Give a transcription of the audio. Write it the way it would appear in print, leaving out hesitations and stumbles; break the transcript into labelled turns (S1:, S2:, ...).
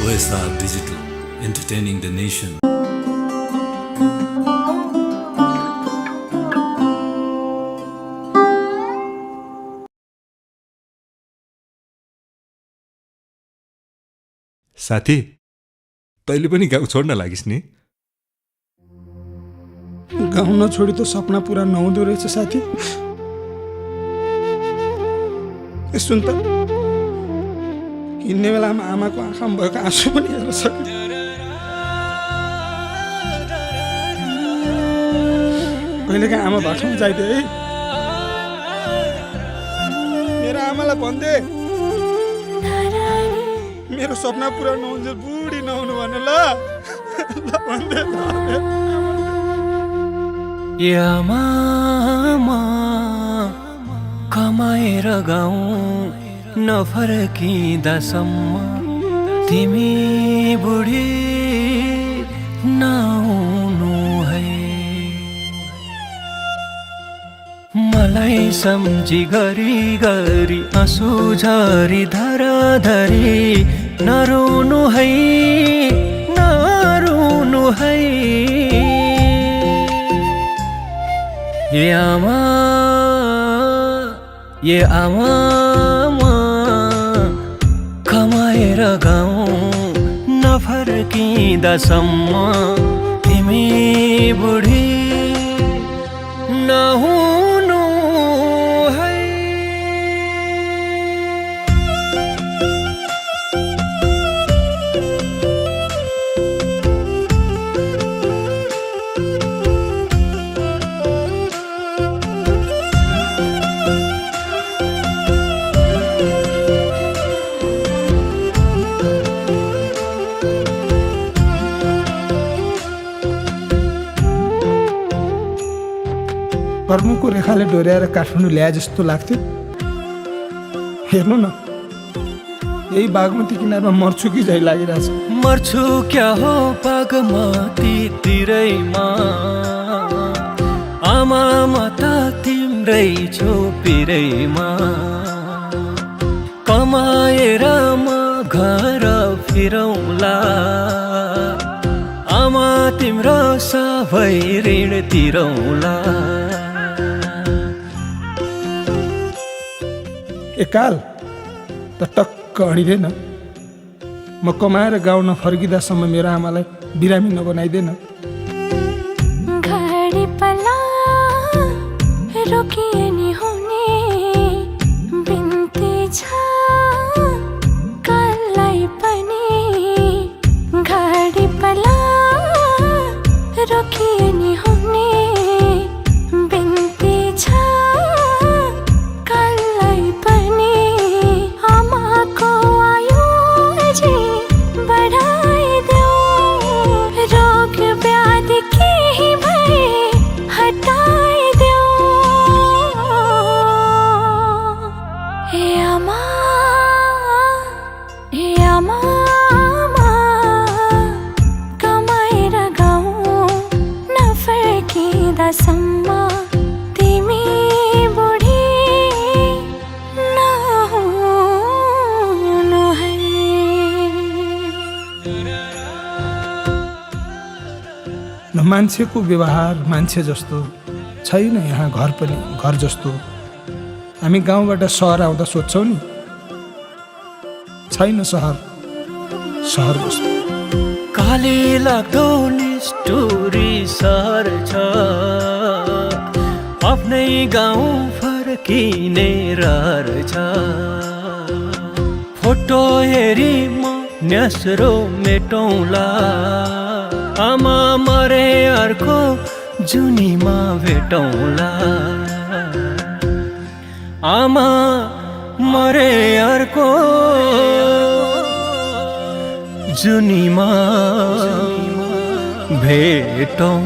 S1: OSR Digital, entertaining the nation.
S2: साथी, तैँले पनि गाउँ छोड्न लागिस् नि?
S3: गाउँ नछोडी त सपना पुरा नहुँदो रहेछ साथी। सुन त, हिँड्ने बेलामा आमाको आँखामा भएको आँसु पनि हेर्न सक्यो। कहिलेकाहीँ आमा बाटोमा जाइदे है, मेरो आमालाई भन्दे मेरो सपना पुरा नहुन्छ, बुढी नहुनु भने ल भन्दे।
S4: आमा कमाएर गाउँ नफर्किँदासम्म तिमी बुढी नहुनु है। मलाई सम्झी गरी गरी आँसु झरी धराधरी नरुनु है, नरुनु है। ये आमा कमाएर गाउँ नफर्किँदासम्म तिमी बुढी नहुनु है।
S3: कर्मको रेखाले डोर्याएर काठमाडौँ ल्याए जस्तो लाग्थ्यो। हेर्नु न, यही बागमती किनारमा मर्छु कि झै लागिरहेछ।
S4: मर्छु क्या हो बागमती तिरैमा, आमा म त तिम्रै छु पिरैमा। कमाएर म घर फिरौँला, आमा तिम्रो सबै ऋण तिरौँला।
S3: एकाल त टक्क अडिँदैन। म कमाएर गाउँ नफर्किँदासम्म मेरो आमालाई बिरामी नबनाइदेन।
S5: घडी पला रोकिए नि हुने बिन्ती छ काललाई पनि। घडी पला रोकिए नि हुने बिन्ती छ काललाई पनि। आमाको आयु अझै बढाइदेऊ, रोग व्याधि केही भए हटाइदेऊ। हे आमा, हे आमा कमाएर गाउँ नफर्किँदासम्म तिमी बुढी नहुनु है।
S3: न मान्छेको व्यवहार मान्छे जस्तो छैन यहाँ, घर पनि घर जस्तो। हामी गाउँबाट सहर आउँदा सोध्छौँ नि, छैन सहर सहर जस्तो।
S4: काली लाग्दो निष्ठुरी सहर छ, आफ्नै गाउँ फर्किने रहर छ। फोटो हेरी म न्यास्रो मेटौँला, आमा मरे अर्को जुनीमा भेटौँला। आमा मरे अर्को जुनीमा भेटौँ।